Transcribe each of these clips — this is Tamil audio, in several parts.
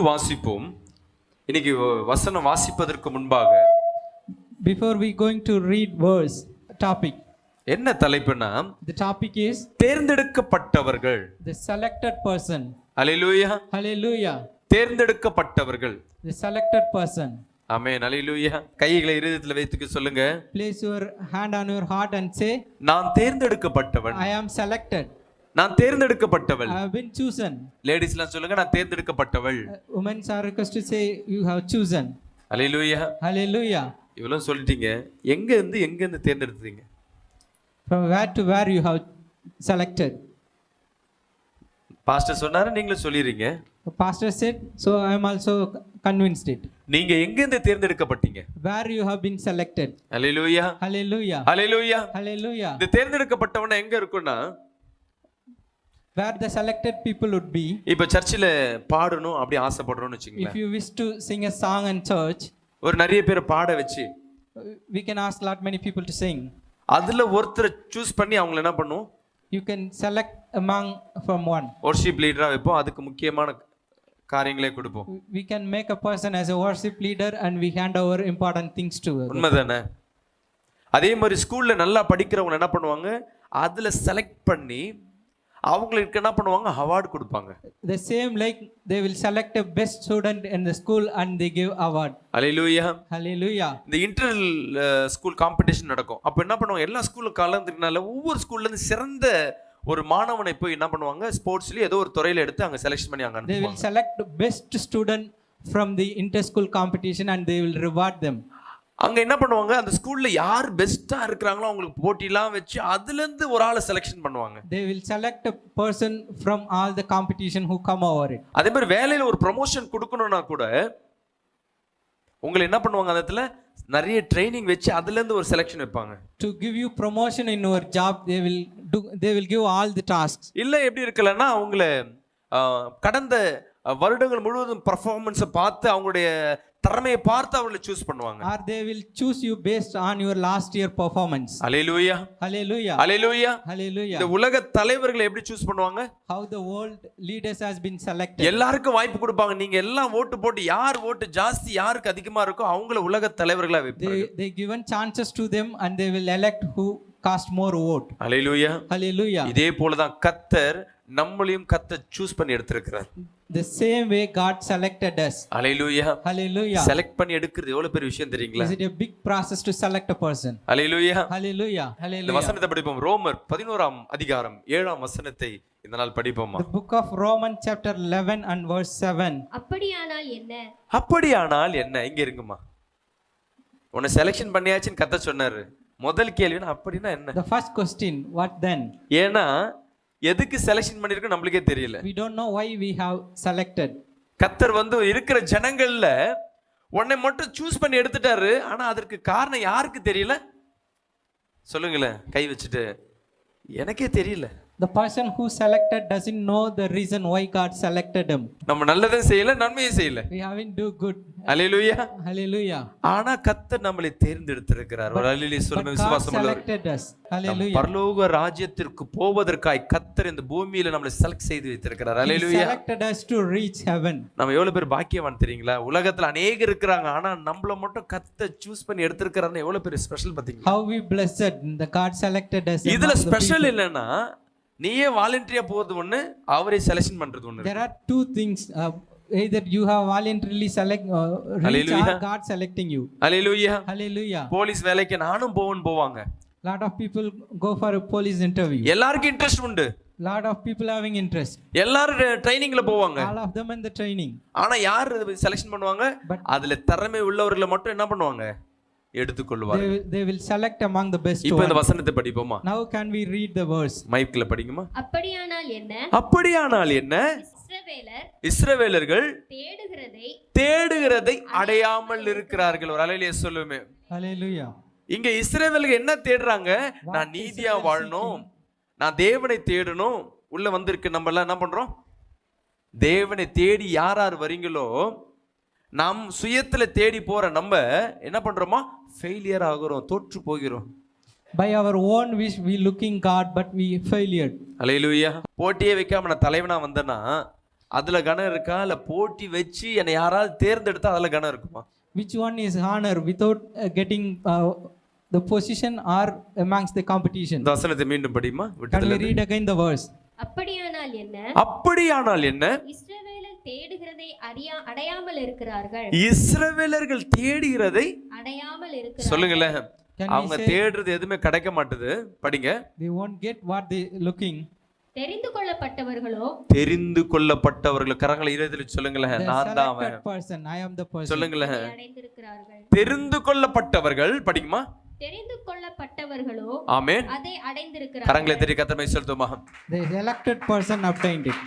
வாசிப்போம். இன்னைக்கு வசனம் வாசிப்பதற்கு முன்பாக before we going to read verse topic, என்ன தலைப்புனா the topic is தேர்ந்தெடுக்கப்பட்டவர்கள். the selected person. Hallelujah. Hallelujah. தேர்ந்தெடுக்கப்பட்டவர்கள். The selected person. ஆமென். அல்லேலூயா. கைகளை இருதயத்தில் வைத்துக்க சொல்லுங்க. Place your hand on your heart and say, நான் தேர்ந்தெடுக்கப்பட்டவன். I am selected. நான் தேர்ந்தெடுக்கப்பட்டவள். I have been chosen. லேடிஸ்லாம் சொல்லுங்க, நான் தேர்ந்தெடுக்கப்பட்டவள். Women are requested to say, you have chosen. Hallelujah. Hallelujah. இவ்வளவு சொல்லிட்டீங்க. எங்க இருந்து தேர்ந்தெடுத்தீங்க? From where to where you have selected? Pastor சொன்னாரு, நீங்களும் சொல்லிடுறீங்க. The pastor said, so I am also convinced it. நீங்க எங்க இருந்து தேர்ந்தெடுக்கப்பட்டீங்க? Where you have been selected. Hallelujah. Hallelujah. Hallelujah. Hallelujah. இந்த தேர்ந்தெடுக்கப்பட்டவன எங்க இருக்குன்னா, where the selected people would be. இப்ப சர்ச்சில் பாடணும் அப்படி ஆசைப்படுறோம்னு வச்சுக்கோங்க. If you wish to sing a song in church, ஒரு நிறைய பேர் பாட வச்சு we can ask lot many people to sing. அதுல ஒருத்தரை சூஸ் பண்ணி அவங்கள என்ன பண்ணுவோம்? You can select among from one. worship லீடரா வைப்போம். அதுக்கு முக்கியமான காரியங்களே கொடுப்போம். We can make a person as a worship leader and we hand over important things to her. உண்மைதானே? அதே மாதிரி ஸ்கூல்ல நல்லா படிக்கிறவங்க என்ன பண்ணுவாங்க? அதுல செலக்ட் பண்ணி அவங்களுக்கு என்ன பண்ணுவாங்க? அவார்டு கொடுப்பாங்க. The same like they will select a best student in the school and they give award. Hallelujah. Hallelujah. இந்த இன்டர் ஸ்கூல் காம்படிஷன் நடக்கும். அப்ப என்ன பண்ணுவாங்க? எல்லா ஸ்கூலும் கலந்துறதுனால ஒவ்வொரு ஸ்கூல்ல இருந்து சிறந்த ஒரு மாணவனை போய் என்ன பண்ணுவாங்க? ஸ்போர்ட்ஸ்ல ஏதோ ஒரு துறையில எடுத்து அங்க செலக்ட் பண்ணி அங்க They will அனுப்புவாங்க. select best student from the inter school competition and they will reward them. அங்க என்ன பண்ணுவாங்க? அந்த ஸ்கூல்ல யார் பெஸ்டா இருக்கிறாங்களோ அவங்களுக்கு போட்டிலாம் வச்சு அதுல இருந்து ஒரு ஆளை செலக்ஷன் பண்ணுவாங்க. They will select a person from all the competition who come over it. அதே மாதிரி வேலையில ஒரு ப்ரமோஷன் கொடுக்கணும்னா கூட உங்களை என்ன பண்ணுவாங்க? அந்த இடத்துல நிறைய ட்ரைனிங் வச்சு அதுல இருந்து ஒரு செலக்ஷன் வைப்பாங்க. To give you promotion in your job, they will give all the tasks. இல்ல எப்படி இருக்கலன்னா அவங்கள கடந்த வருடங்கள் முழுவதும் பெர்ஃபார்மன்ஸை பார்த்து அவங்களுடைய திறமையை பார்த்து அவங்களை சூஸ் பண்ணுவாங்க. Or they will choose you based on your last year performance. Hallelujah. Hallelujah. Hallelujah. Hallelujah. இந்த உலக தலைவர்களை எப்படி சூஸ் பண்ணுவாங்க? How the world leaders has been selected. எல்லாருக்கும் வாய்ப்பு கொடுப்பாங்க. நீங்க எல்லாம் ஓட்டு போட்டு யார் ஓட்டு ஜாஸ்தி யாருக்கு அதிகமா இருக்கோ அவங்கள உலக தலைவர்களா வைப்பாங்க. They given chances to them and they will elect who cast more vote. Hallelujah. Hallelujah. இதே போல தான் கர்த்தர் நம்மளையும் சூஸ் பண்ணி எடுத்திருக்கிறார். The same way God selected us. Hallelujah. Hallelujah. Select பண்ணி எடுக்கிறது எவ்வளவு பெரிய விஷயம் தெரியுங்களா? Is it a big process to select a person? Hallelujah. Hallelujah. இந்த Hallelujah. வசனத்தை படிப்போம். ரோமர் 11ஆம் அதிகாரம் 7ஆம் வசனத்தை இந்த நாள் படிப்போமா? The book of Romans chapter 11 and verse 7. அப்படியானால் என்ன? அப்படியானால் என்ன? இங்க இருங்கம்மா. உன்னை செலக்ஷன் பண்ணியாச்சுன்னு கர்த்தர் சொன்னாரு. முதல் கேள்வினா அப்படினா என்ன? The first question, what then? ஏன்னா எதுக்கு செலக்ஷன் பண்ணிருக்கோம் நம்மளுக்கே தெரியல. We don't know why we have selected. கர்த்தர் இருக்கிற ஜனங்கள்ல உன்னை மட்டும் சூஸ் பண்ணி எடுத்துட்டாரு. ஆனா அதற்கு காரணம் யாருக்கு தெரியல? சொல்லுங்களேன் கை வச்சுட்டு. எனக்கே தெரியல. The person who selected doesn't know the reason why God selected him. நம்ம நல்லதும் செய்யல நன்மையும் செய்யல. We haven't do good. Hallelujah. Hallelujah. ஆனா கர்த்தர் நம்மளை தேர்ந்தெடுத்திருக்கிறார். ஒரு அல்லேலூயா சொல்லுங்க விசுவாசம் உள்ளவர். Selected us. Hallelujah. பரலோக ராஜ்யத்திற்கு போவதற்காய் கர்த்தர் இந்த பூமியில நம்மளை செலக்ட் செய்து வைத்திருக்கிறார். அல்லேலூயா. Selected us to reach heaven. நம்ம எவ்வளவு பேர் பாக்கியவான் தெரியுங்களா? உலகத்துல அநேகர் இருக்கிறாங்க. ஆனா நம்மள மட்டும் கர்த்தர் சூஸ் பண்ணி எடுத்திருக்கிறாருன்னு எவ்வளவு பெரிய ஸ்பெஷல் பாத்தீங்களா? How we blessed the God selected us. இதுல ஸ்பெஷல் இல்லனா நீயே வாலண்டரியா போறது ஒண்ணு, அவரே செலக்ஷன் பண்றது ஒண்ணு. There are two things, either you have voluntarily select reach or God selecting you. Hallelujah. Hallelujah. Police வேலைக்கு நானும் போவாங்க. Lot of people go for a police interview. எல்லாருக்கும் இன்ட்ரஸ்ட் உண்டு. Lot of people having interest. எல்லாரும் ட்ரைனிங்ல போவாங்க. All of them in the training. ஆனா யார் செலக்ஷன் பண்ணுவாங்க? அதுல திறமை உள்ளவர்களை மட்டும் என்ன பண்ணுவாங்க? எடுத்துக்கொள்வாங்க. They will select among the best. இப்போ இந்த வசனத்தை படிப்போமா? Now can we read the verse? மைக்ல படிங்கமா. அப்படியானால் என்ன? அப்படியானால் என்ன? இஸ்ரவேலர்கள் தேடுகிறதை அடையாமல் இருக்கிறார்கள். ஒரு அல்லேலூயா சொல்லுமே. Hallelujah. இங்க இஸ்ரவேலர்கள் என்ன தேடுறாங்க? நான் நீதியா வாழணும், நான் தேவனை தேடணும். உள்ள வந்திருக்கு. நம்ம எல்லாம் என்ன பண்றோம்? தேவனை தேடி யார் வரீங்களோ, நாம் சுயத்துல தேடி போற நம்ம என்ன பண்றோமா? ஃபெயிலியர் ஆகுறோம், தோற்று போகிறோம். By our own wish we looking God but we failed. அல்லேலூயா. போட்டியே வைக்காம நான் தலைவனா வந்தேன்னா அதுல கனம் இருக்கா இல்ல போட்டி வச்சு என்னை யாராவது தேர்ந்தெடுத்தா அதுல கனம் இருக்குமா? Which one is honor without getting the position or amongst the competition? இந்த வசனத்தை மீண்டும் படிமா. Can we read again the verse? அப்படியானால் என்ன? அப்படியானால் என்ன? இஸ்ரவேலர் தேடுகிறதை அடையாமல் இருக்கிறார்கள். இஸ்ரவேலர்கள் தேடுகிறதை அடையாமல் இருக்கிறார்கள். சொல்லுங்களேன். Can we அவங்க say தேடுறது எதுவுமே கிடைக்க மாட்டுது. படிங்க. they won't get what they looking? தெரிந்து கொள்ளப்பட்டவர்களோ, தெரிந்து கொள்ளப்பட்டவர்கள் கரங்களை இதயத்தில் சொல்லுங்களேன். The நான் தான் அவன். selected person, I am the person. சொல்லுங்களேன். அதை அடைந்திருக்கிறார்கள். தெரிந்து கொள்ளப்பட்டவர்கள் படிக்குமா. தெரிந்து கொள்ளப்பட்டவர்களோ ஆமென். அதை அடைந்திருக்கிறார்கள். கரங்களை தட்டி கர்த்தரை செலுத்துமா. The selected person obtained it.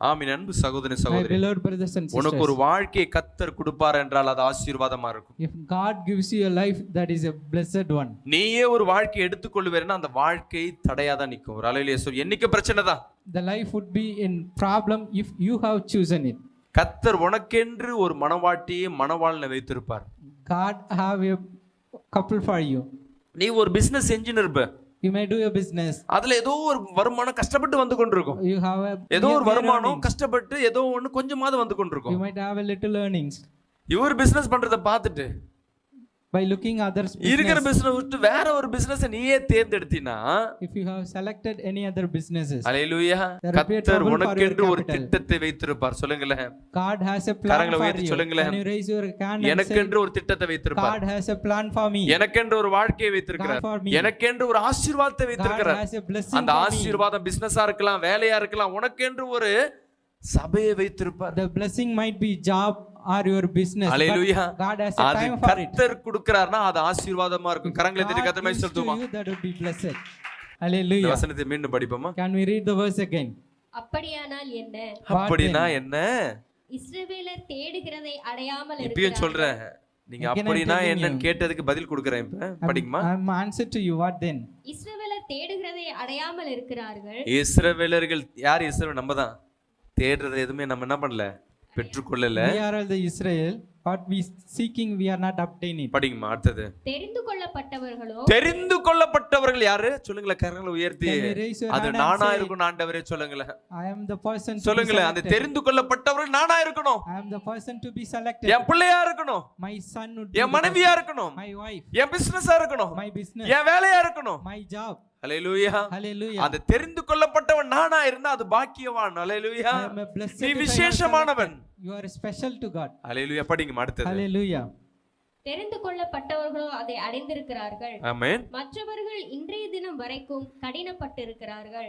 ஆமென். அன்பு சகோதரனே My சகோதரி, beloved brothers and உனக்கு sisters, ஒரு வாழ்க்கையை கர்த்தர் கொடுப்பார் என்றால் அது ஆசீர்வாதமா இருக்கும். if God gives you a life, that is a blessed one. நீயே ஒரு வாழ்க்கையை எடுத்துக்கொள்ளுவேன்னா அந்த வாழ்க்கை தடையாதான் நிற்கும். ஒரு அலையிலே சொல் என்னைக்கு பிரச்சனை தான். The life would be in problem if you have chosen it. கர்த்தர் உனக்கென்று ஒரு மனவாட்டியை மனவாளனை வைத்திருப்பார். God have a couple for you. நீ ஒரு பிசினஸ் செஞ்சுன்னு இருப்ப. You may do a business. அதுல ஏதோ ஒரு வருமானம் கஷ்டப்பட்டு வந்து கொண்டிருக்கும். You have a ஏதோ ஒரு mere வருமானம் earnings. கஷ்டப்பட்டு ஏதோ ஒண்ணு கொஞ்சமாவது வந்து You கொண்டிருக்கும். might have a little earnings. இவர் பிசினஸ் பண்றத பார்த்துட்டு By looking others' இருக்கிற business, பிசினஸ் விட்டு வேற ஒரு பிசினஸ் நீயே தேர்ந்தெடுத்தீனா if you have selected any other businesses, hallelujah, There will be a கர்த்தர் trouble for உனக்கென்று your ஒரு capital. திட்டத்தை வைத்திருப்பார். சொல்லுங்களேன். God has a plan கரங்களை for உயர்த்தி you. சொல்லுங்களேன். Can you raise your hand and say, எனக்கென்று ஒரு திட்டத்தை வைத்திருப்பார். God has a plan for me. எனக்கென்று ஒரு வாழ்க்கையை வைத்திருக்கிறார். God for me. எனக்கென்று ஒரு ஆசீர்வாதத்தை God வைத்திருக்கிறார். has a blessing அந்த for me. ஆசீர்வாதம் பிசினஸா இருக்கலாம், வேலையா இருக்கலாம். உனக்கென்று ஒரு சபையை வைத்திருப்பார். The blessing might be job or your business. But hallelujah. God has a அது time for it. கர்த்தர் கொடுக்கிறார்னா அது ஆசீர்வாதமா இருக்கும். கரங்களை தட்டி God கர்த்தர் gives to செலுத்துமா. you, that would be blessed. இந்த Hallelujah. வசனத்தை மீண்டும் படிப்போமா. Can we read the verse again? அப்படியானால் என்ன? அப்படினா என்ன? இஸ்ரவேலர் தேடுகிறதை அடையாமல் இப்பயும் இருக்கிறார்கள். சொல்றேன். நீங்க Again I'm அப்படினா telling என்னன்னு you. கேட்டதுக்கு பதில் கொடுக்கறேன் இப்ப. படிக்குமா. I'm answer to you. What then? இஸ்ரவேலர் தேடுகிறதை அடையாமல் இருக்கிறார்கள். இஸ்ரவேலர்கள் யார்? இஸ்ரவேல் நம்ம தான். தேடுறது எதுவுமே நம்ம என்ன பண்ணல, பெற்றுக்கொள்ளல. We are all the Israel. What we seeking, we are not obtaining. படிக்குமா. அடுத்தது. தெரிந்து கொள்ளப்பட்டவர்களோ, தெரிந்து கொள்ளப்பட்டவர்கள் யாரு? சொல்லுங்களேன். கரங்களை உயர்த்தி. Can we raise your அது hand and நானா say, இருக்கும் ஆண்டவரே சொல்லுங்களேன். I am the person to be சொல்லுங்களேன். அந்த selected. தெரிந்து கொள்ளப்பட்டவர்கள் நானா இருக்கணும். I am the person to be selected. என் பிள்ளையா இருக்கணும். My son would be N the மனைவியா person. இருக்கணும். My wife, என் பிசினஸா இருக்கணும். my business, என் வேலையா இருக்கணும். my job. அல்லேலூயா. Hallelujah. அது தெரிந்து கொள்ளப்பட்டவன் நானா இருந்தா அது பாக்கியவான். அல்லேலூயா. I am a blessed நீ if I am விசேஷமானவன். selected. You are special to God. அல்லேலூயா. படிங்க அடுத்தது. Hallelujah. தெரிந்து கொள்ளப்பட்டவர்களோ அதை அடைந்திருக்கிறார்கள். ஆமென். மற்றவர்கள் இன்றைய தினம் வரைக்கும் கடினப்பட்டிருக்கிறார்கள்.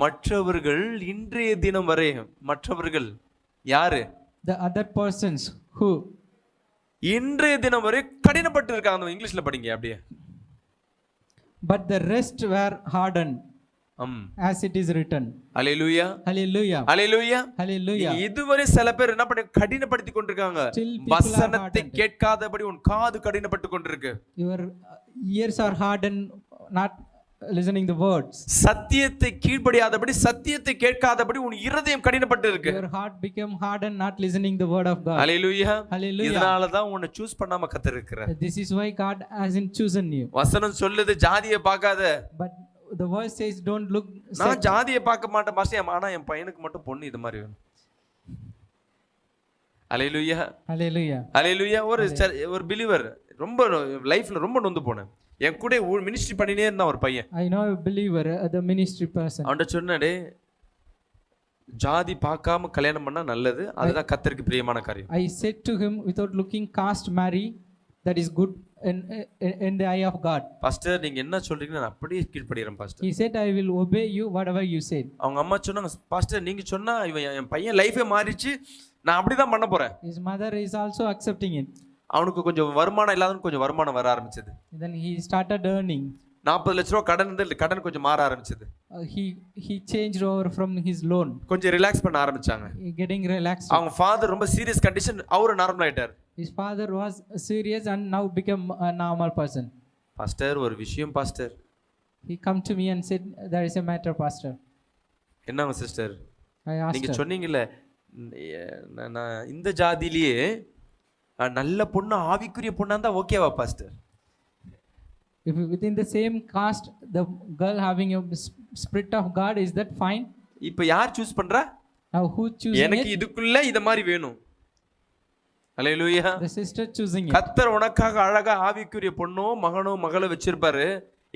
மற்றவர்கள் இன்றைய தினம் வரை. மற்றவர்கள் யாரு? The other persons who இன்றைய தினம் வரை கடினப்பட்டு இருக்காங்க. இங்கிலீஷ்ல படிங்க அப்படியே. but the rest were hardened as it is written. Hallelujah. Hallelujah. Hallelujah. Hallelujah. இதுவரை சில பேர் என்ன பண்ணி கடினப்படுத்தி கொண்டிருக்காங்க. Still people are வசனத்தை hardened. கேட்காதபடி உன் காது கடினப்பட்டு கொண்டிருக்கு. Your ears are hardened, not listening the words. சத்தியத்தை கீழ்ப்படியாதபடி, சத்தியத்தை கேட்காதபடி உன் இருதயம் கடினப்பட்டு இருக்கு. Your heart became hardened, not listening the word of God. Hallelujah. Hallelujah. இதனால தான் உன்னை சூஸ் பண்ணாம கர்த்தர் இருக்கிறார். This is why God hasn't chosen you. வசனம் சொல்லுது ஜாதியை பார்க்காத. But the verse says don't look நான் ஜாதியை பார்க்க மாட்டேன் பாஸ்டர், ஆனா என் பையனுக்கு மட்டும் பொண்ணு இது மாதிரி வேணும். அல்லேலூயா. Hallelujah. அல்லேலூயா. ஒரு பிலீவர் ரொம்ப லைஃப்ல ரொம்ப நொந்து போனேன். என் கூட மினிஸ்ட்ரி பண்ணினே இருந்தான் ஒரு பையன். I know a believer, the ministry person. அவன்கிட்ட சொன்னே ஜாதி பார்க்காம கல்யாணம் பண்ணா நல்லது, அதுதான் கர்த்தருக்கு பிரியமான காரியம். I said to him, without looking caste marry, that is good in the eye of God. Pastor நீங்க என்ன சொல்றீங்க நான் அப்படியே கீழ்ப்படிறேன் pastor. He said, I will obey you whatever you said. அவங்க அம்மா சொன்னாங்க பாஸ்டர் நீங்க சொன்னா இவன் என் பையன் லைஃபே மாறிச்சு, நான் அப்படிதான் பண்ண போறேன். His mother is also accepting it. அவனுக்கு கொஞ்சம் வருமானம் இல்லாதவனுக்கு கொஞ்சம் வருமானம் வர ஆரம்பிச்சது. Then he started earning. 40 லட்ச ரூபா கடன் இருந்து கடன் கொஞ்சம் மாற ஆரம்பிச்சது. He changed over from his loan. கொஞ்சம் ரிலாக்ஸ் பண்ண ஆரம்பிச்சாங்க. Getting relaxed. அவங்க ஃாதர் ரொம்ப சீரியஸ் கண்டிஷன், அவரு நார்மல் ஆயிட்டார். His father was serious and now become a normal person. Pastor ஒரு விஷயம் pastor. He come to me and said, there is a matter, pastor. என்னங்க சிஸ்டர்? I asked நீங்க her. சொன்னீங்கல்ல நான் இந்த ஜாதியிலேயே நல்ல பொண்ணு ஆவிக்குரிய பொண்ணா இருந்தா ஓகேவா pastor? If within the same caste the girl having a spirit of God, is that fine? இப்போ யார் சூஸ் பண்றா? Now who choosing எனக்கு it? இதுக்குள்ள இத மாதிரி வேணும். அல்லேலூயா. The sister choosing it. கர்த்தர் உனக்காக அழகா ஆவிக்குரிய பொண்ணோ மகனோ மகளோ வச்சிருப்பாரு.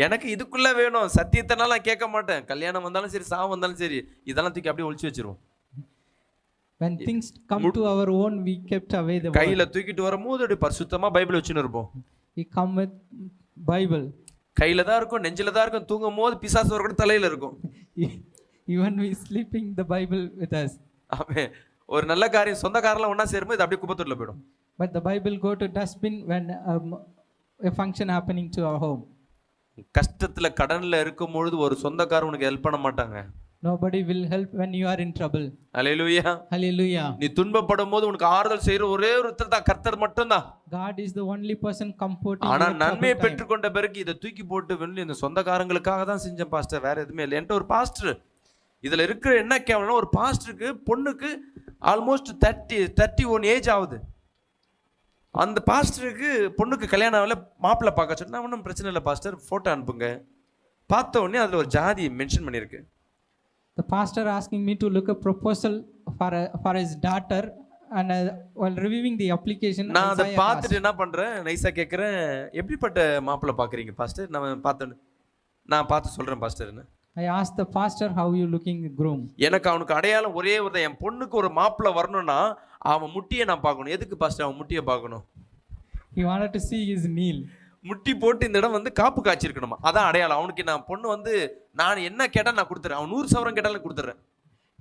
எனக்கு இதுக்குள்ள வேணும், சத்தியத்தினால நான் கேட்க மாட்டேன். கல்யாணம் வந்தாலும் சரி, சாவு வந்தாலும் சரி, இதெல்லாம் தூக்கி அப்படியே ஒளிச்சு வச்சிருவோம். When things come to our own, we kept away the word. கையில தூக்கிட்டு வரும்போது அப்படியே பரிசுத்தமா பைபிள் வச்சுன்னு இருப்போம். We come with Bible. கையில தான் இருக்கும், நெஞ்சில தான் இருக்கும். தூங்கும் போது பிசாசு ஒரு கூட தலையில இருக்கும். Even we sleeping the Bible with us. ஆமென். ஒரு நல்ல காரியம் சொந்தக்காரலாம் ஒண்ணா சேரும்போது இது அப்படியே குப்பைத்தொட்டில போயிடும். But the Bible go to dustbin when a function happening to our home. கஷ்டத்துல கடன்ல இருக்கும் பொழுது ஒரு சொந்தக்காரன் உனக்கு ஹெல்ப் பண்ண மாட்டாங்க. Nobody will help when you are in trouble. Hallelujah. Hallelujah. நீ துன்பப்படும் போது உனக்கு ஆறுதல் செய்யற ஒரே ஒருத்தர் தான், கர்த்தர் மட்டும்தான். God is the only person comforting. ஆனா your நன்மையை troubled time. பெற்றுக்கொண்ட பிறகு இதை தூக்கி போட்டு வெளியே இந்த சொந்தக்காரங்களுக்காக தான் செஞ்சேன் பாஸ்டர், வேற எதுவுமே இல்லை. என்கிட்ட ஒரு பாஸ்டர் இதுல இருக்கிற என்ன கேவலம்னா, ஒரு பாஸ்டருக்கு பொண்ணுக்கு ஆல்மோஸ்ட் 31 ஏஜ் ஆகுது. அந்த பாஸ்டருக்கு பொண்ணுக்கு கல்யாணம் ஆகல, மாப்பிள்ளை பார்க்க சொன்னா ஒன்றும் பிரச்சனை இல்லை பாஸ்டர், போட்டோ அனுப்புங்க. பார்த்த உடனே அதுல ஒரு ஜாதி மென்ஷன் பண்ணியிருக்கு. The pastor asking me to look a proposal for his daughter, and while reviewing the application, நான் அதை Isaiah பார்த்துட்டு asked, என்ன பண்றேன், நைஸா கேட்குறேன், எப்படிப்பட்ட மாப்பிள்ளை பார்க்குறீங்க பாஸ்டர்? நான் பார்த்து சொல்றேன் பாஸ்டர்னு. I asked the pastor, how you looking groom? எனக்கு அவனுக்கு அடையாளம் ஒரே ஒரு, என் பொண்ணுக்கு ஒரு மாப்பிள்ளை வரணும்னா அவன் முட்டியை நான் பார்க்கணும். எதுக்கு பாஸ்டர் அவன் முட்டியை பார்க்கணும்? He wanted to see his kneel. முட்டி போட்டு இந்த இடம் வந்து காப்பு காய்ச்சிருக்கணுமா, அதான் அடையாளம். அவனுக்கு நான் பொண்ணு வந்து நான் என்ன கேட்டா நான் கொடுத்துறேன், அவன் 100 சவரம் கேட்டாலும் கொடுத்துறேன்.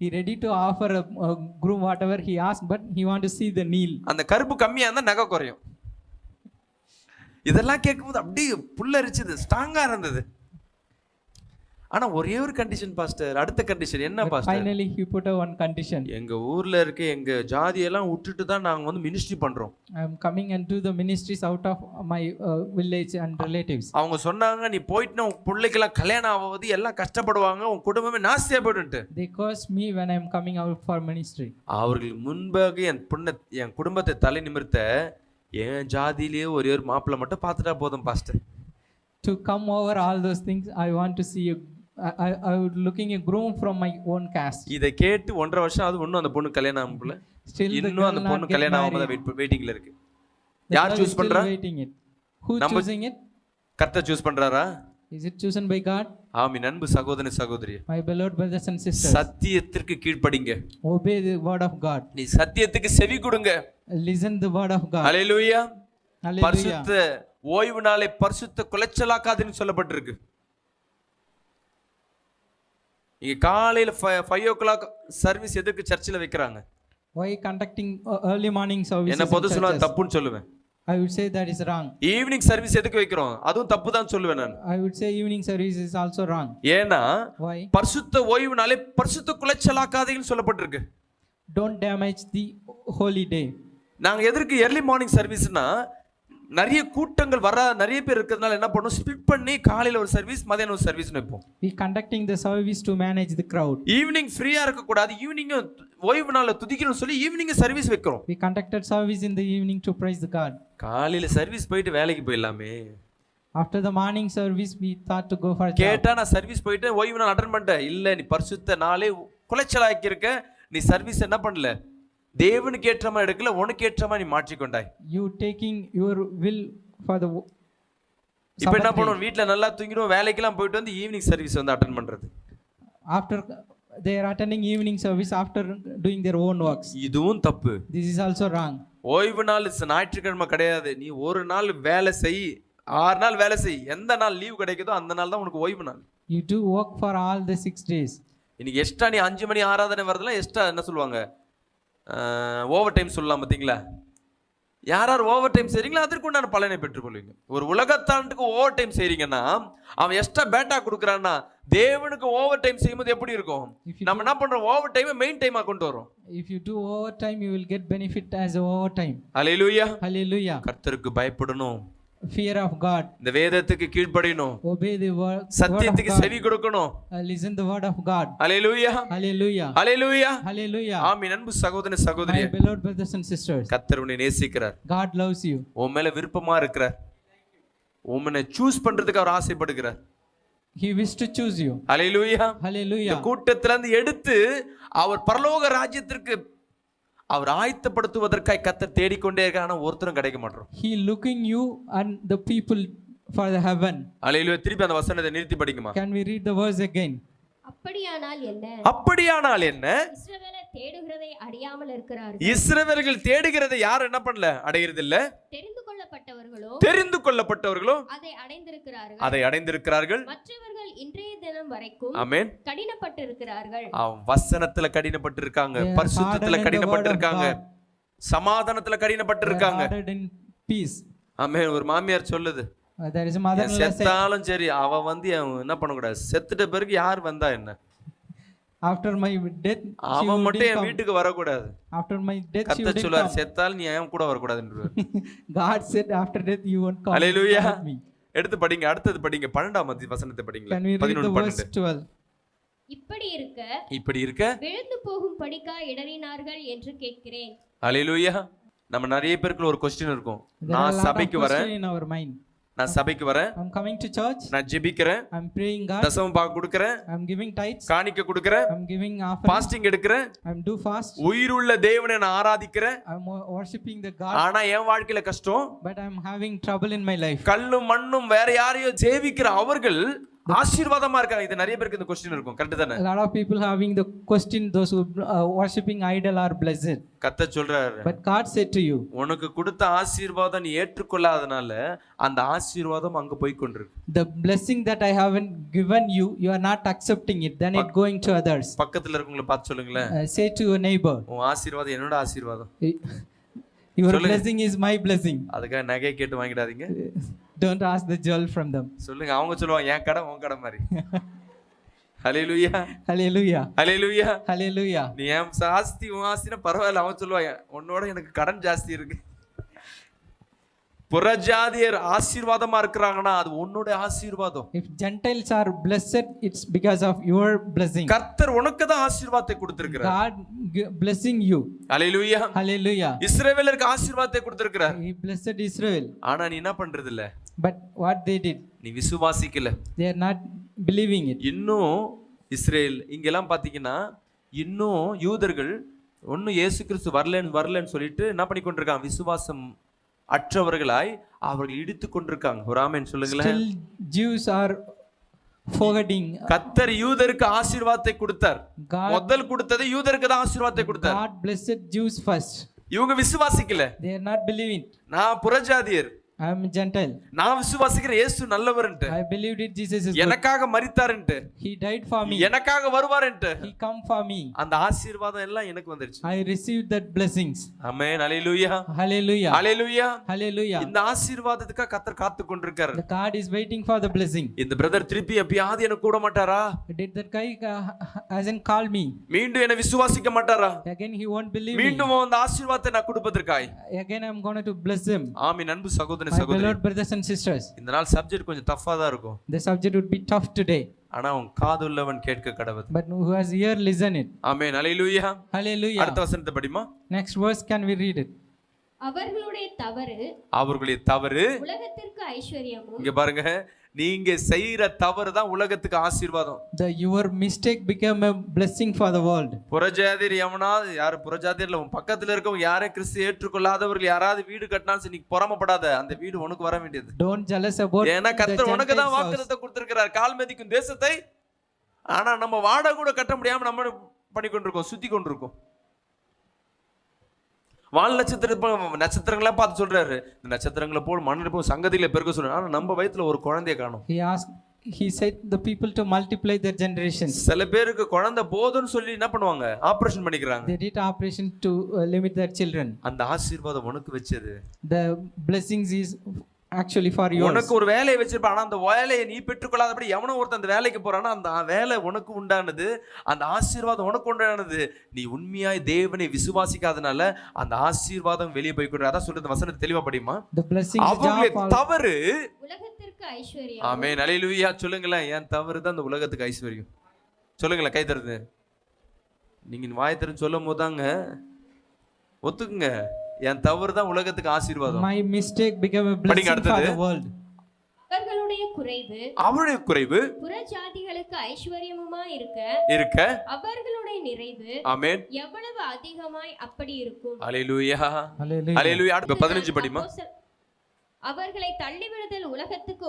He ready to offer a groom whatever he asked, but he want to see the kneel. அந்த கருப்பு கம்மியா இருந்தா நகை குறையும். இதெல்லாம் கேட்கும்போது அப்படியே புல்லரிச்சது, ஸ்ட்ராங்கா இருந்தது. ஆனா ஒரே ஒரு கண்டிஷன் பாஸ்டர். அடுத்த கண்டிஷன் என்ன pastor? Finally he put a one condition. எங்க ஊர்ல இருக்க எங்க ஜாதியெல்லாம் விட்டுட்டு தான் நாங்க வந்து மினிஸ்ட்ரி பண்றோம். I am coming and do the ministries out of my village and relatives. அவங்க சொன்னாங்க, நீ போயிட்டு உன் பிள்ளைக்கெல்லாம் கல்யாணம் ஆவது எல்லாம் கஷ்டப்படுவாங்க, உன் குடும்பமே நாஸ்தியா போயிடுன்ட்டு. They cursed me when I am coming out for ministry. அவர்கள் முன்பாக என் குடும்பத்தை தலை நிமிர்த்த என் ஜாதியிலேயே ஒரே ஒரு மாப்பிள்ளை மட்டும் பார்த்துட்டா போதும் pastor. To come over all those things, I want to see I would looking a groom from my own caste. இதை கேட்டு 1.5 வருஷம் அது இன்னும் அந்த பொண்ணு கல்யாணம் ஆகல. Still the இன்னும் girl அந்த not பொண்ணு get கல்யாணம் ஆகாம married. வெயிட்டிங்ல இருக்கு. The யார் girl is சூஸ் still பண்றா? waiting it. Who நம்ம- choosing it? கர்த்தர் சூஸ் பண்றாரா? Is it chosen by God? Amen. அன்பு சகோதரனே சகோதரி, My beloved brothers and sisters, சத்தியத்திற்கு கீழ்ப்படிங்க. obey the word of God. நீ சத்தியத்துக்கு செவி கொடுங்க. Listen the word of God. Hallelujah. Hallelujah. பரிசுத்த ஓய்வு நாளை பரிசுத்த குலைச்சலாக்காதுன்னு சொல்லப்பட்டிருக்கு. இங்க காலையில 5 o'clock சர்வீஸ் எதுக்கு சர்ச்சில் வைக்கிறாங்க? Why conducting early morning services? என்ன பொது in சொல்ல churches? தப்புன்னு சொல்லுவேன். I would say that is wrong. Evening service எதுக்கு வைக்கிறோம்? அதுவும் தப்பு தான் சொல்லுவேன் நான். I would say evening service is also wrong. ஏன்னா Why? பரிசுத்த ஓய்வு நாளை பரிசுத்த குலைச்சலாக்காதீங்கன்னு சொல்லப்பட்டிருக்கு. Don't damage the holy day. நாங்க எதற்கு early morning சர்வீஸ்னா, நிறைய கூட்டங்கள் வர நிறைய பேர் இருக்கிறதுனால என்ன பண்ணுவோம், ஸ்பிளிட் பண்ணி காலையில ஒரு சர்வீஸ் மதியானம் ஒரு சர்வீஸ் வைப்போம். We conducting the service to manage the crowd. Evening ஃப்ரீயா இருக்க கூடாது, ஈவினிங் ஓய்வு நாள்ல துதிக்கணும்னு சொல்லி ஈவினிங் சர்வீஸ் வைக்கிறோம். We conducted service in the evening to praise the God. காலையில சர்வீஸ் போயிட்டு வேலைக்கு போயிடலாமே. After the morning service, we thought to go for a job. கேட்டா நான் சர்வீஸ் போயிட்டு ஓய்வு நாள் அட்டெண்ட் பண்ணிட்டேன். இல்ல, நீ பரிசுத்த நாளே குலைச்சலாக்கி இருக்க, நீ சர்வீஸ் என்ன பண்ணல, தேவனுக்கு ஏற்ற மாதிரி எடுக்கல, உனக்கு ஏற்ற மாதிரி நீ மாற்றிக்கொண்டாய். You taking your will for the இப்ப என்ன பண்ணுவோம், வீட்டுல நல்லா தூங்கிடுவோம், வேலைக்கெல்லாம் போயிட்டு வந்து ஈவினிங் சர்வீஸ் வந்து அட்டெண்ட் பண்றது. after they are attending evening service after doing their own works. இதுவும் தப்பு. This is also wrong. ஓய்வு நாள் ஞாயிற்றுக்கிழமை கிடையாது. நீ ஒரு நாள் வேலை செய், 6 நாள் வேலை செய், எந்த நாள் லீவ் கிடைக்குதோ அந்த நாள் தான் உனக்கு ஓய்வு நாள். You do work for all the 6 days. இன்னைக்கு எக்ஸ்ட்ரா நீ 5 மணி ஆராதனை வரதுல எக்ஸ்ட்ரா என்ன சொல்லுவாங்க, ஓவர் டைம் சொல்லலாம். பார்த்தீங்களா, யார் ஓவர் டைம் செய்றீங்களோ அதற்கு உண்டான பலனை பெற்றுக்கொள்வீங்க. ஒரு உலகத்தாண்டுக்கு ஓவர் டைம் செய்றீங்கன்னா அவன் எக்ஸ்ட்ரா பேட்டா கொடுக்குறான்னா, தேவனுக்கு ஓவர் டைம் செய்யும்போது எப்படி இருக்கும்? நம்ம என்ன பண்றோம், ஓவர் டைமை மெயின் டைமா கொண்டு வரோம். If you do overtime, you will get benefit as a overtime. Hallelujah. Hallelujah. கர்த்தருக்கு பயப்படணும், Fear of God. இந்த வேதத்துக்கு கீழ்ப்படியணும், Obey the word. சத்தியத்துக்கு செவி கொடுக்கணும். Listen the word of God. Hallelujah. Hallelujah. Hallelujah. Hallelujah. ஆமென். அன்பு சகோதரனே சகோதரியே, My beloved brothers and sisters, கர்த்தர் உன்னை நேசிக்கிறார். God loves you. உன் மேல விருப்பமா இருக்கிறார். உன்னை சூஸ் பண்றதுக்கு அவர் ஆசைப்படுகிறார். He wished to choose you. ஹல்லேலூயா. இந்த Hallelujah. கூட்டத்துல இருந்து எடுத்து அவர் பரலோக ராஜ்யத்திற்கு அவர் ஆயத்தப்படுத்துவதற்காய் கர்த்தர் தேடிக்கொண்டே இருக்கார். ஆனா ஒருத்தரும் கிடைக்க மாட்டோம். He looking you and the people for the heaven. ஹல்லேலூயா. திருப்பி அந்த வசனத்தை நிறுத்தி படிக்குமா? Can we read the verse again? அப்படியானால் என்ன? அப்படியானால் என்ன? இஸ்ரவேலர் தேடுகிறதை அறியாமல் இருக்கிறார்கள். இஸ்ரவேலர்கள் தேடுகிறதை யார் என்ன பண்ணல? அடைகிறது இல்ல. தெரிந்து கொள்ளப்பட்டவர்களோ தெரிந்து கொள்ளப்பட்டவர்களோ அதை அடைந்திருக்கிறார்கள். அதை அடைந்திருக்கிறார்கள். மற்றவர்கள் இன்றைய தினம் வரைக்கும் ஆமென். கடினப்பட்டு இருக்கிறார்கள். வசனத்துல கடினப்பட்டு இருக்காங்க, They are பரிசுத்தத்துல hardened in the கடினப்பட்டு word of இருக்காங்க, God. சமாதானத்துல கடினப்பட்டு They are இருக்காங்க. hardened in peace. ஆமென். ஒரு மாமியார் சொல்லுது, There is a mother-in-law said, செத்தாலும் சரி அவ வந்து என்ன பண்ணக்கூடாது, செத்துட்ட பிறகு யார் வந்தா என்ன, after my death she அவன் மட்டும் wouldn't என் come. வீட்டுக்கு வரக்கூடாது. After my death she கர்த்தர் wouldn't சொல்றார், come. செத்தாலும் நீ ஏன் கூட வரக்கூடாதுன்றார். God said after death you won't come. Hallelujah. with me. எடுத்து படிங்க, அடுத்தது படிங்க, 12ஆம் வசனத்தை படிங்க. Can we read the 11 verse 12? இப்படி இருக்க இப்படி இருக்க விழுந்து போகும் படிக்கா இடறினார்கள் என்று கேட்கிறேன். ஹல்லேலூயா. நம்ம நிறைய பேருக்கு ஒரு கொஸ்டின் இருக்கும், There are a நான் lot of சபைக்கு வரேன், question in our mind. நான் சபைக்கு வரேன், I'm coming to church, நான் ஜெபிக்கிறேன், I'm praying God, தசம பாகம் கொடுக்கிறேன், I'm giving tithes, காணிக்கை கொடுக்கிறேன், I'm giving offering, பாஸ்டிங் எடுக்கிறேன், I'm do fast, உயிருள்ள தேவனை நான் ஆராதிக்கிறேன். I'm worshiping the God, ஆனா என் வாழ்க்கையில கஷ்டம், but I'm having trouble in my life. கல்லும் மண்ணும் வேற யாரையோ ஜெபிக்கிற அவர்கள் ஆசீர்வாதமா இருக்காங்க. இது நிறைய பேருக்கு இந்த கொஸ்டின் இருக்கும், கரெக்ட் தானே? A lot of people having the question, those who worshiping idol are blessed. கர்த்தர் சொல்றாரு, But God said to you, உனக்கு கொடுத்த ஆசீர்வாதம் நீ ஏற்றுக்கொள்ளாதனால அந்த ஆசீர்வாதம் அங்க போய் கொண்டிருக்கு. the blessing that I haven't given you, you are not accepting it, then it going to others. பக்கத்துல இருக்கவங்கள பார்த்து சொல்லுங்களேன், Say to your neighbor, உன் ஆசீர்வாதம் என்னோட ஆசீர்வாதம். your blessing is my blessing. அதுக்காக நகை கேட்டு வாங்கிடாதீங்க. Don't ask the jewel from them. சொல்லுங்க, அவங்க சொல்லுவாங்க என் கடை உன் கடை மாதிரி. ஹல்லேலூயா. Hallelujah. ஹல்லேலூயா. Hallelujah. நீ என் ஆஸ்தி உன் ஆஸ்தினா பரவாயில்ல, அவன் சொல்லுவாங்க உன்னோட எனக்கு கடன் ஜாஸ்தி இருக்கு. புறஜாதியர் ஆசீர்வாதமா இருக்கிறாங்கன்னா அது உன்னோட ஆசீர்வாதம். If Gentiles are blessed, it's because of your blessing. கர்த்தர் உனக்கு தான் ஆசீர்வாதத்தை கொடுத்திருக்கிறார். God blessing you. Hallelujah. Hallelujah. இஸ்ரவேலருக்கு ஆசீர்வாதத்தை கொடுத்திருக்கிறார். He blessed Israel. ஆனா நீ என்ன பண்றது இல்ல, But what they did, நீ விசுவாசிக்கல. they are not believing it. இன்னும் இஸ்ரேல் இங்கெல்லாம் பாத்தீங்கன்னா இன்னும் யூதர்கள் ஒன்னும் இயேசு கிறிஸ்து வரலன்னு சொல்லிட்டு என்ன பண்ணி கொண்டிருக்காங்க, விசுவாசம் அற்றவர்களாய் அவர்கள் இடித்து கொண்டிருக்காங்க. ஒரு ஆமென் சொல்லுங்களேன். Still Jews are forgetting. கர்த்தர் யூதருக்கு ஆசீர்வாதத்தை கொடுத்தார். God, முதல் கொடுத்தது யூதருக்கு தான் ஆசீர்வாதத்தை கொடுத்தார். God blessed Jews first. இவங்க விசுவாசிக்கல. They are not believing. நான் புறஜாதியர், I am Gentile. நான் விசுவாசிக்கிறேன் இயேசு நல்லவர்ன்ட்டு, I believed it, Jesus is good. எனக்காக மரித்தாருன்ட்டு, He died for me. எனக்காக வருவாருன்ட்டு, He come for me. அந்த ஆசீர்வாதம் எல்லாம் எனக்கு வந்துருச்சு. I received that blessings. Amen. Hallelujah. Hallelujah. Hallelujah. Hallelujah. இந்த ஆசீர்வாதத்துக்காக கர்த்தர் காத்து கொண்டிருக்காரு. The God is waiting for the blessing. இந்த பிரதர் திருப்பி எப்பயாவது எனக்கு கூட மாட்டாரா, Did that guy hasn't called me? மீண்டும் என்ன விசுவாசிக்க மாட்டாரா, Again he won't believe me. மீண்டும் அந்த ஆசீர்வாதத்தை நான் கொடுப்பதற்காய். Again I'm going to bless him. ஆமென். அன்பு சகோதரனே My சகோதரி, beloved brothers and sisters, இந்த நாள் சப்ஜெக்ட் கொஞ்சம் டஃபா தான் இருக்கும். the subject would be tough today. ஆனா உன் காதுள்ளவன் கேட்க கடவுள். But who has ear, listen it. Amen. Hallelujah. Hallelujah. அடுத்த வசனத்தை படிமா. Next verse, can we read it? அவர்களுடைய தவறு அவர்களுடைய தவறு உலகத்திற்கு ஐஸ்வர்யமும் இங்க பாருங்க, நீங்க செய்யற தவறு தான் உலகத்துக்கு ஆசீர்வாதம். Your mistake became a blessing for the world. புறஜாதியர் எவனாவது, யாரு புறஜாதியர்ல உன் பக்கத்துல இருக்கவங்க யாரே கிறிஸ்து ஏற்றுக்கொள்ளாதவர்கள் யாராவது வீடு கட்டினாலும் நீ பொறாமப்படாத, அந்த வீடு உனக்கு வர வேண்டியது. Don't jealous about ஏன்னா the கர்த்தர் உனக்கு தான் Gentiles' house. வாக்குத்தத்தம் கொடுத்திருக்கிறார், கால் மிதிக்கும் தேசத்தை. ஆனா நம்ம வாடகை கூட கட்ட முடியாம நம்ம பண்ணி கொண்டிருக்கோம், சுத்தி கொண்டிருக்கோம். வால் நட்சத்திரங்களா பார்த்து சொல்றாரு, இந்த நட்சத்திரங்களை போல் மண்ணில் போல் சங்கதியில பெருக்க சொல்றாரு. ஆனா நம்ம வயித்துல ஒரு குழந்தைய காணும். He said the people to multiply their generations. சில பேருக்கு குழந்தை போதும்னு சொல்லி என்ன பண்ணுவாங்க, ஆபரேஷன் பண்ணிக்கிறாங்க. They did operation to limit their children. அந்த ஆசீர்வாதம் உனக்கு வெச்சது. The blessings is actually for yours. உனக்கு ஒரு வேலையை வச்சிருப்ப, ஆனா அந்த வேலையை நீ பெற்றுக்கொள்ளாதபடி எவனோ ஒருத்தன் அந்த வேலைக்கு போறானா, அந்த வேலை உனக்கு உண்டானது, அந்த ஆசீர்வாதம் உனக்கு உண்டானது. நீ உண்மையாய் தேவனை விசுவாசிக்காதனால அந்த ஆசீர்வாதம் வெளியே போய் கொண்டு. அதான் சொல்றது, வசனத்தை தெளிவா படிமா. The blessings அவங்களுடைய தவறு உலகத்திற்கு ஐஸ்வர்யம். ஆமென். ஹல்லேலூயா. சொல்லுங்களேன், என் தவறு தான் இந்த உலகத்துக்கு ஐஸ்வர்யம். சொல்லுங்களேன், கை தருது. நீங்க வாய் திறந்து சொல்லும் போதாங்க ஒத்துக்குங்க, என் தவறு தான் உலகத்துக்கு ஆசீர்வாதம். My mistake became a blessing for the world. அவர்களுடைய குறைவு அவருடைய குறைவு புறஜாதிகளுக்கு ஐஸ்வர்யமுமாய் இருக்க அவர்களுடைய நிறைவு ஆமென் எவ்வளவு அதிகமாய் அப்படி இருக்கும். அல்லேலூயா Hallelujah. அல்லேலூயா. அடுத்து 15 படிமா. அவர்களை தள்ளிவிடுதல் உலகத்துக்கு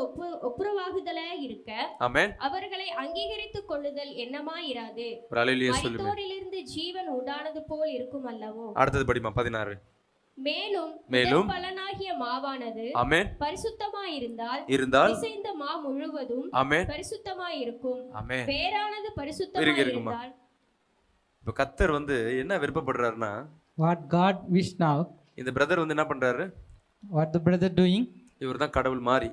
ஒப்புரவாகுதலாய் இருக்க ஆமென் அவர்களை அங்கீகரித்துக் கொள்ளுதல் என்னமாயிராது. ஒரு அல்லேலூயா சொல்லுங்க. மரித்தோரிலிருந்து ஜீவன் உண்டானது போல் இருக்கும் அல்லவோ. அடுத்தது படிமா 16. மேலும் பலனாகிய மாவானது ஆமென் பரிசுத்தமாயிருந்தால் பிசைந்த மா முழுவதும் ஆமென் பரிசுத்தமாயிருக்கும். ஆமென் வேறானது பரிசுத்தமாயிருந்தால். இப்ப கர்த்தர் என்ன விருப்பப்படுறாருன்னா, What God wish now, இந்த பிரதர் என்ன பண்றாரு, what the brother doing, இவர்தான் கடவுள் மாதிரி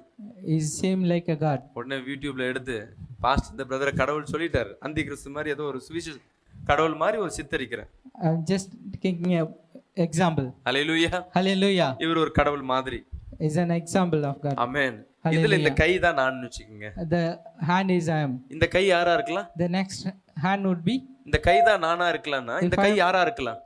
is same like a God. உடனே யூடியூப்ல எடுத்து பாஸ்ட் இந்த பிரதரை கடவுள் சொல்லிட்டாரு, அந்தி கிறிஸ்து மாதிரி ஏதோ ஒரு சுவிசேஷ கடவுள் மாதிரி ஒரு சித்தரிக்கிறேன். I'm just taking a example. Hallelujah Hallelujah. இவர் ஒரு கடவுள் மாதிரி Is an example of God. ஆமென். இதுல இந்த கை தான் நான் வெச்சுக்கங்க. The hand is I am. இந்த கை யாரா இருக்கலாம்? The next hand would be, இந்த கை தான் நானா இருக்கலாம்னா இந்த கை யாரா இருக்கலாம்?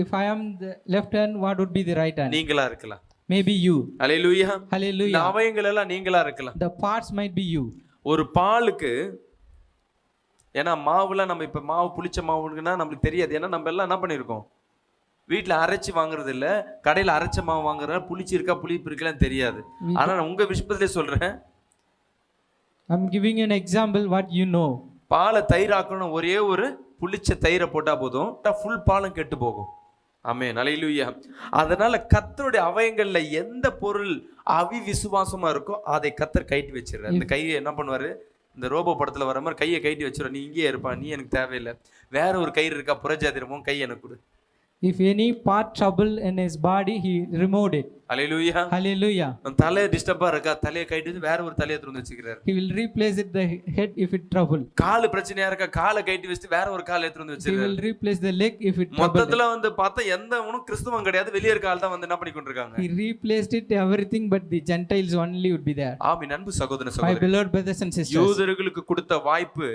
if I am the left hand, what would be the right hand? நீங்களா இருக்கலாம். Maybe you. ஹல்லேலூயா. இந்த Hallelujah. அவயங்கள் எல்லாம் நீங்களா இருக்கலாம். The parts might be you. ஒரு பாலுக்கு, ஏன்னா மாவுலாம் நம்ம இப்ப மாவு புளிச்ச மாவுன்னா நம்மளுக்கு தெரியாது. ஏன்னா நம்ம எல்லாம் என்ன பண்ணிருக்கோம், வீட்டுல அரைச்சு வாங்குறது இல்ல, கடையில அரைச்ச மாவு வாங்குறதுனால புளிச்சு இருக்கா புளிப்பு இருக்கலாம் தெரியாது. ஆனா நான் உங்க விருப்பத்திலே சொல்றேன், I'm giving you an example what you know. பாலை தயிராக்கணும், ஒரே ஒரு புளிச்ச தயிரை போட்டா போதும், ஃபுல் பாலும் கெட்டு போகும். ஆமென் அல்லேலூயா. அதனால கர்த்தருடைய அவயங்கள்ல எந்த பொருள் அவிவிசுவாசமா இருக்கோ அதை கர்த்தர் கைட்டி வச்சிடுறாரு. அந்த கையை என்ன பண்ணுவாரு, இந்த ரோபோ படத்துல வர மாதிரி கையை கைட்டி வச்சிடும். நீ இங்கே இருப்பா, நீ எனக்கு தேவையில்லை, வேற ஒரு கயிறு இருக்கா புறஜாதிரமும் கை எனக்கு கொடு. If any part trouble in his body, he removed it. Hallelujah. Hallelujah. தலை டிஸ்டர்பா இருக்கா, தலையை கைட்டு வேற ஒரு தலையை திறந்து வச்சுக்கிறாரு. He will replace it the head if it trouble. கால் பிரச்சனையா இருக்கா, காலை கைட்டி வச்சுட்டு வேற ஒரு காலை திறந்து He வச்சிருக்காரு. will replace the leg if it trouble. மொத்தத்துல பார்த்தா எந்த ஒன்னும் கிறிஸ்துவம் கிடையாது, வெளியே இருக்க ஆள் தான் என்ன பண்ணி கொண்டிருக்காங்க. He replaced it everything, but the Gentiles only would be there. ஆமென். அன்பு சகோதர My சகோதரி, beloved brothers and sisters, யூதர்களுக்கு கொடுத்த வாய்ப்பு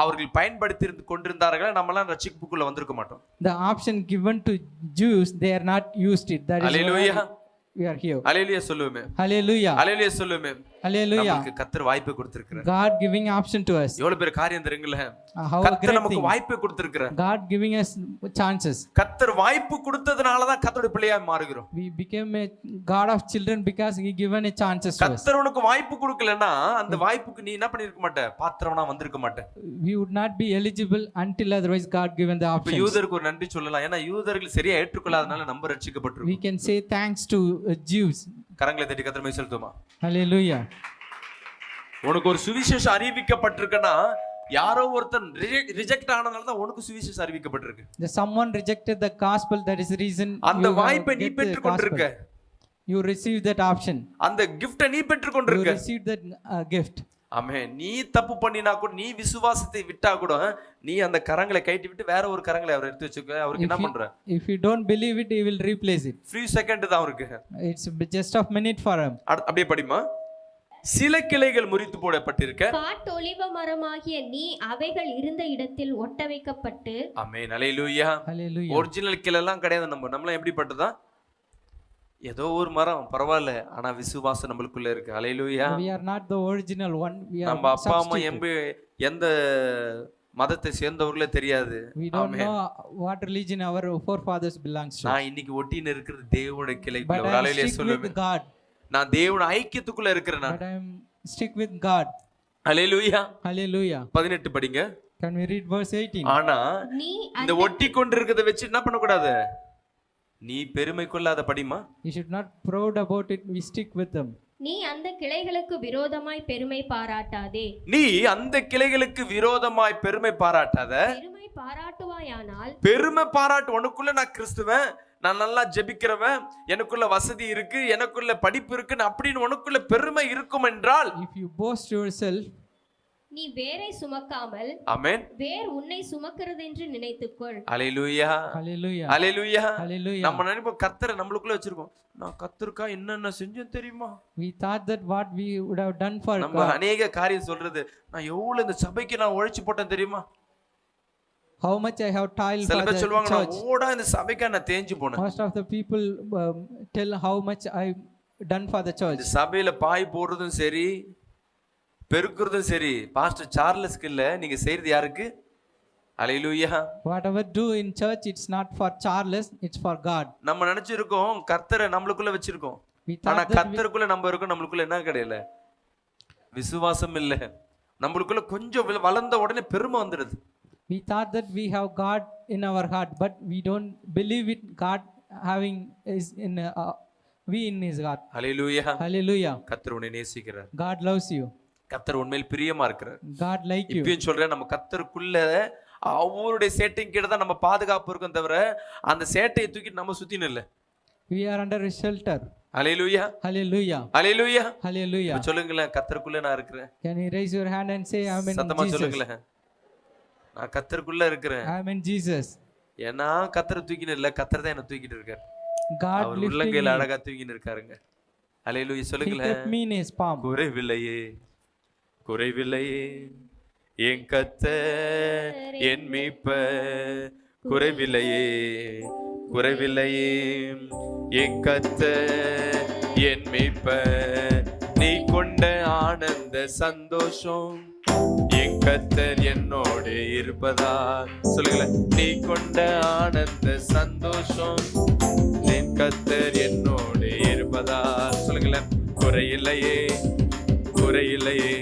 அவர்கள் பயன்படுத்தி கொண்டிருந்தார்கள், நம்மலாம் ரட்சிப்புக்குள்ள வந்திருக்க மாட்டோம். the option given to Jews, they are not used it. That is Hallelujah. why we are here. Hallelujah சொல்லுவேமே. Hallelujah. Hallelujah சொல்லுவேமே. Hallelujah. நமக்கு கர்த்தர் வாய்ப்பு கொடுத்திருக்கிறார். God giving option to us. எவ்வளவு பெரிய காரியம் தெரியுங்களே. How a கர்த்தர் great நமக்கு thing. வாய்ப்பு கொடுத்திருக்கிறார். God giving us chances. கர்த்தர் வாய்ப்பு கொடுத்ததனால தான் கர்த்தருடைய பிள்ளையா மாறுகிறோம். We became a God of children because he given a chances to us. கர்த்தர் உனக்கு வாய்ப்பு கொடுக்கலனா அந்த வாய்ப்புக்கு நீ என்ன பண்ணிருக்க மாட்ட, பாத்திரவனா வந்திருக்க மாட்ட. We would not be eligible until otherwise God given the இப்ப options. யூதருக்கு ஒரு நன்றி சொல்லலாம், ஏன்னா யூதர்கள் சரியா ஏற்றுக்கொள்ளாதனால நம்ம ரட்சிக்கப்பட்டிருக்கோம். We can say thanks to Jews. கரங்களை தட்டி கர்த்தர் மை செலுத்துமா. Hallelujah. உனக்கு ஒரு சுவிசேஷம் அறிவிக்கப்பட்டிருக்குன்னா யாரோ ஒருத்தன் ரிஜெக்ட் ஆனதால தான் உனக்கு சுவிசேஷம் அறிவிக்கப்பட்டிருக்கு. The someone rejected the gospel, that is the reason அந்த you வாய்ப்பை நீ get the பெற்றுக் கொண்டிருக்க. gospel. You received that option. அந்த gift நீ பெற்றுக் You கொண்டிருக்க. received that gift. ஆமென். நீ தப்பு பண்ணினா கூட, நீ விசுவாசத்தை விட்டா கூட, நீ அந்த கரங்களை கைட்டி விட்டு வேற ஒரு கரங்களை அவர் எடுத்து வச்சுக்க. அவருக்கு என்ன பண்ற? If you don't believe it, he will replace it. Free second தான் அவருக்கு. It's just a minute for him. அப்படியே படிமா. சில கிளைகள் முறித்து போடப்பட்டிருக்க, காட்டொலிவ மரமாகிய நீ அவைகள் இருந்த இடத்தில் ஒட்ட வைக்கப்பட்டு. ஆமென் அல்லேலூயா. Hallelujah. ஒரிஜினல் கிளை எல்லாம் கிடையாது. நம்மளாம் எப்படிப்பட்டதா, ஏதோ ஒரு மரம் பரவாயில்ல, ஆனா விசுவாசம் நம்மளுக்குள்ள இருக்கு. அல்லேலூயா. We are not the original one. We are நம்ம அப்பா அம்மா substitute. எந்த மதத்தை சேர்ந்தவர்களே தெரியாது. We don't know what religion our forefathers belongs to. நான் இன்னைக்கு ஒட்டின்னு இருக்கிறது தேவனுடைய But கிளைக்குள்ள. I am hallelujah stick சொல்லுவேன். with God. நான் தேவனுடைய ஐக்கியத்துக்குள்ள இருக்கிறேன். But I am stick with God. Hallelujah. Hallelujah. 18 படிங்க. Can we read verse 18? ஆனா நீ இந்த ஒட்டி கொண்டிருக்கிறத வச்சு என்ன பண்ண கூடாது, நீ பெருமை கொள்ளாத படிமா. You should not proud about it. We stick with them. நீ அந்த கிளைகளுக்கு விரோதமாய் பெருமை பாராட்டாதே. நீ அந்த கிளைகளுக்கு விரோதமாய் பெருமை பாராட்டாத. பெருமை பாராட்டுவாயானால், பெருமை பாராட்டு, உனக்குள்ள நான் கிறிஸ்துவன், நான் நல்லா ஜெபிக்கிறவன், எனக்குள்ள வசதி இருக்கு, எனக்குள்ள படிப்பு இருக்குன்னு அப்படின்னு உனக்குள்ள பெருமை இருக்கும் என்றால், If you boast yourself, நீ வேரை சுமக்காமல் ஆமென், வேர் உன்னை சுமக்கிறது என்று நினைத்துக்கொள். அல்லேலூயா. hallelujah. அல்லேலூயா. Hallelujah. நம்ம நினைப்போம் கர்த்தரை நம்மளுக்குள்ள வச்சிருக்கோம். நான் கர்த்தருக்கா என்னென்ன செஞ்சேன் தெரியுமா. We thought that what we would have done for நம்ம God. அநேக காரியம் சொல்றது, நான் எவ்வளவு இந்த சபைக்கு நான் உழைச்சு போட்டேன் தெரியுமா. How much I have toiled சில for பேர் the சொல்லுவாங்க, church. நான் ஓடா இந்த சபைக்கா நான் தேஞ்சு போனேன். Most of the people tell how much I done for the church. இந்த சபையில பாய் போடுறதும் சரி, பெருக்குறதும் சரி, பாஸ்டர் சார்லஸ்க்கு இல்ல, நீங்க செய்யறது யாருக்கு? ஹல்லேலூயா. Whatever do in church, it's not for Charles, it's for God. நம்ம நினைச்சிருக்கோம் கர்த்தரை நம்மளுக்குள்ள வச்சிருக்கோம். We ஆனா thought that கர்த்தருக்குள்ள நம்ம இருக்கோம், நம்மளுக்குள்ள என்ன கிடையல? விசுவாசம் இல்ல. நம்மளுக்குள்ள கொஞ்சம் வளர்ந்த உடனே பெருமை வந்துடுது. we thought that we have God in our heart, but we don't believe it. God having is in we in His heart. Hallelujah. Hallelujah. கர்த்தர் உன்னை நேசிக்கிறார். God loves you. கர்த்தர் உண்மையில் பிரியமா இருக்கிறார். God like you. இப்பயும் சொல்றேன், நம்ம கர்த்தருக்குள்ள அவருடைய சேட்டையும் கீழே தான் நம்ம பாதுகாப்பு இருக்கும் தவிர அந்த சேட்டையை தூக்கி நம்ம சுத்தின இல்ல. We are under His shelter. Hallelujah. Hallelujah. Hallelujah. Hallelujah. சொல்லுங்களேன், கர்த்தருக்குள்ள நான் இருக்கிறேன். Can you raise your hand and say, I'm in சத்தமா Jesus? சொல்லுங்களேன், நான் கர்த்தருக்குள்ள இருக்கிறேன். I'm in Jesus. ஏன்னா கர்த்தரை தூக்கின இல்ல, கர்த்தர் தான் என்ன தூக்கிட்டு இருக்காரு. God அவர் lifted உள்ளங்கையில me. அழகா தூக்கின்னு இருக்காருங்க. ஹல்லேலூயா. He சொல்லுங்களேன், kept me in His palm. குறைவில்லையே குறைவில்லையே என் கர்த்தர் என் மீட்பர், குறைவில்லையே குறைவில்லையே என் கர்த்தர் என் மீட்பர், நீ கொண்ட ஆனந்த சந்தோஷம் என் கர்த்தர் என்னோடு இருப்பதா. சொல்லுங்களேன், நீ கொண்ட ஆனந்த சந்தோஷம் என் கர்த்தர் என்னோடு இருப்பதா. சொல்லுங்களேன், குறையில்லையே குறையில்லையே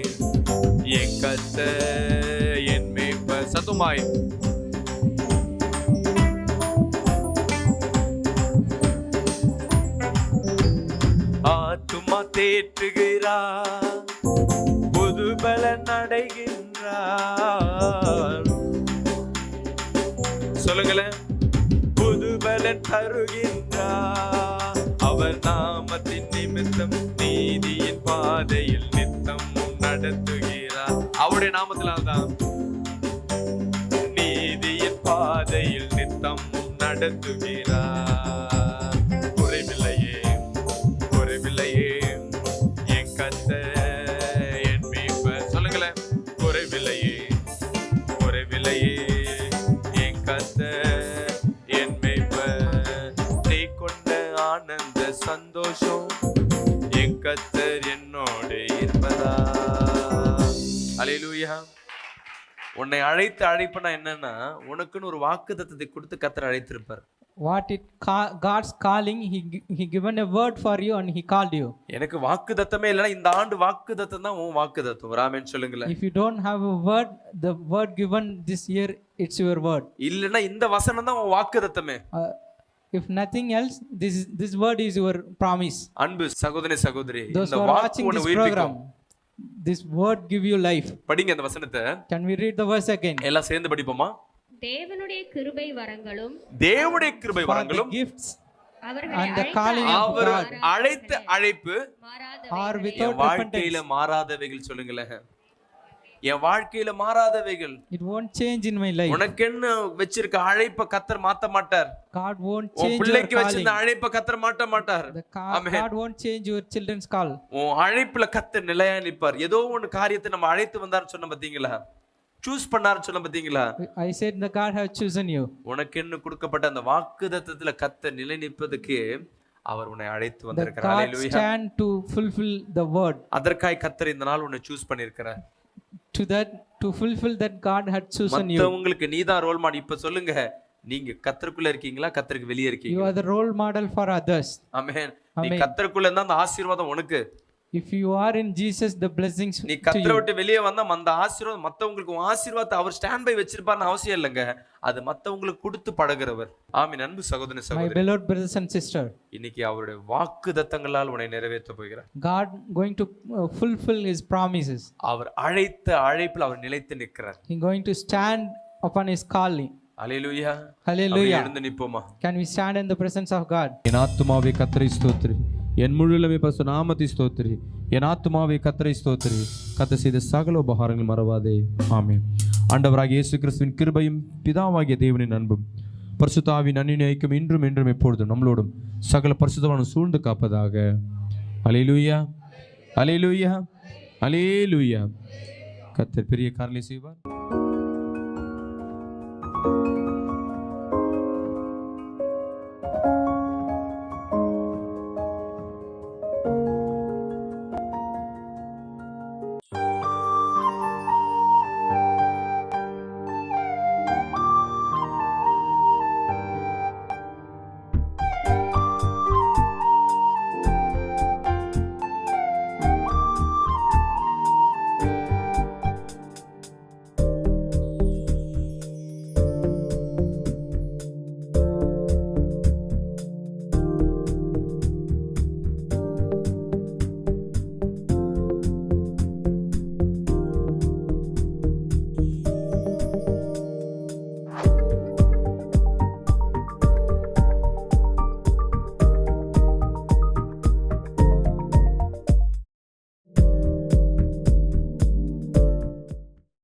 என் கர்த்தர் என் மீட்பர். சத்துமாய் ஆத்துமா தேற்றுகிறார், புது பலன் அடைகின்றார். சொல்லுங்களேன், புது பலன் தருகின்றார். அவர் நாமத்தின் நிமித்தம் நீதியின் பாதையில் நித்தம் நடத்துகிறார். அவருடைய நாமத்தினால்தான் நீதியின் பாதையில் நித்தம் நடத்துகிறார். குறைவில்லையே குறைவில்லையே என் கர்த்தர் என் மீட்பர். சொல்லுங்களேன், குறைவில்லையே குறைவில்லையே என் கர்த்தர் என் மீட்பர், நீ கொண்ட ஆனந்த சந்தோஷம் என் கர்த்தர் என்னோடு இருப்பதா. ஹல்லேலூயா. உன்னை அழைத்த அழைப்புனா என்னன்னா, உனக்குன்னு ஒரு வாக்குத்தத்தத்தை கொடுத்து கர்த்தர் அழைத்திருப்பார். God's calling, he given a word for you and He called you. எனக்கு வாக்குத்தத்தமே இல்லைன்னா இந்த ஆண்டு வாக்குத்தத்தம் தான் உன் வாக்குத்தத்தம். ஆமென் சொல்லுங்களேன். If you don't have a word, the word given this year, it's your word. இல்லைன்னா இந்த வசனம் தான் உன் வாக்குத்தத்தமே. If nothing else, this word is your promise. அன்பு சகோதரி சகோதரி, Those இந்த who are வாக்கு watching உன்னை this உயிர்ப்பிக்கும். program, this word give you life. படிங்க அந்த வசனத்தை. Can we read the verse again? எல்லாம் சேர்ந்து படிப்போமா? தேவனுடைய கிருபை வரங்களும் தேவனுடைய கிருபை For the வரங்களும் gifts அவர்களை and the calling of our God அழைத்த அழைப்பு are மாறாதவைகளே. without என் வாழ்க்கையில repentance. மாறாதவைகள். சொல்லுங்களேன், என் வாழ்க்கையில மாறாதவைகள். It won't change in my life. உனக்கு என்ன வச்சிருக்க அழைப்ப கர்த்தர் மாத்த மாட்டார். God won't உன் change your பிள்ளைக்கு calling. வச்சிருந்த அழைப்ப கர்த்தர் மாட்ட மாட்டார். ஆமென். God won't change your children's call. உன் அழைப்புல கர்த்தர் நிலையா நிப்பார். ஏதோ ஒன்னு காரியத்தை நம்ம அழைத்து வந்தார் சொன்ன பாத்தீங்களா, சூஸ் பண்ணார் சொன்ன பாத்தீங்களா. I said the God has chosen you. உனக்கு என்ன கொடுக்கப்பட்ட அந்த வாக்குத்தத்தத்துல கர்த்தர் நிலை நிற்பதுக்கு அவர் உன்னை அழைத்து The வந்திருக்கிறார். God hallelujah. stand to fulfill the word. அதற்காய் கர்த்தர் இந்த நாள் உன்னை சூஸ் பண்ணியிருக்கிறார். To fulfill that God had chosen you. மத்தவங்களுக்கு நீதான் ரோல் மாடல். இப்ப சொல்லுங்க, நீங்க கர்த்தருக்குள்ள இருக்கீங்களா, கர்த்தருக்கு வெளியே You இருக்கீங்களா? are the role model for others. ஆமென். நீ ஆமென். கர்த்தருக்குள்ள இருந்தா அந்த ஆசீர்வாதம் உனக்கு. If you are in Jesus, the blessings நீ to கர்த்தரை you. விட்டு வெளியே வந்தா அந்த ஆசீர்வாதம் மத்தவங்களுக்கு உன் ஆசீர்வாதத்தை அவர் ஸ்டாண்ட் பை வச்சிருப்பார்னு அவசியம் இல்லைங்க. அது மத்தவங்களுக்கு கொடுத்து பழகுறவர். ஆமென். அன்பு சகோதரனே My சகோதரி, beloved brothers and sister, இன்னைக்கு அவருடைய வாக்குத்தத்தங்களால் உன்னை நிறைவேற்ற போகிறார். God going to fulfill His promises. அவர் அழைத்த அழைப்பில் அவர் நிலைத்து நிற்கிறார். He going to stand upon His calling. Hallelujah. Hallelujah. எழுந்து நிப்போமா? Can we stand in the presence of God? என் ஆத்துமாவே கர்த்தரை ஸ்தோத்திரி, என் முழுலமே பரிசுத்த நாமத்தை ஸ்தோத்திரி. என் ஆத்துமாவே கர்த்தரை ஸ்தோத்திரி, கர்த்தர் செய்த சகல உபகாரங்கள் மறவாதே. ஆமென். ஆண்டவராகிய இயேசு கிறிஸ்துவின் கிருபையும் பிதாவாகிய தேவனின் அன்பும் பரிசுத்த ஆவியின் அன்பின் ஐக்கியம் இன்றும் என்றும் எப்பொழுதும் நம்மளோடும் சகல பரிசுத்தவான்களும் சூழ்ந்து காப்பதாக. அல்லேலூயா, அல்லேலூயா, அல்லேலூயா. கர்த்தர் பெரிய காரியங்களை செய்வார்.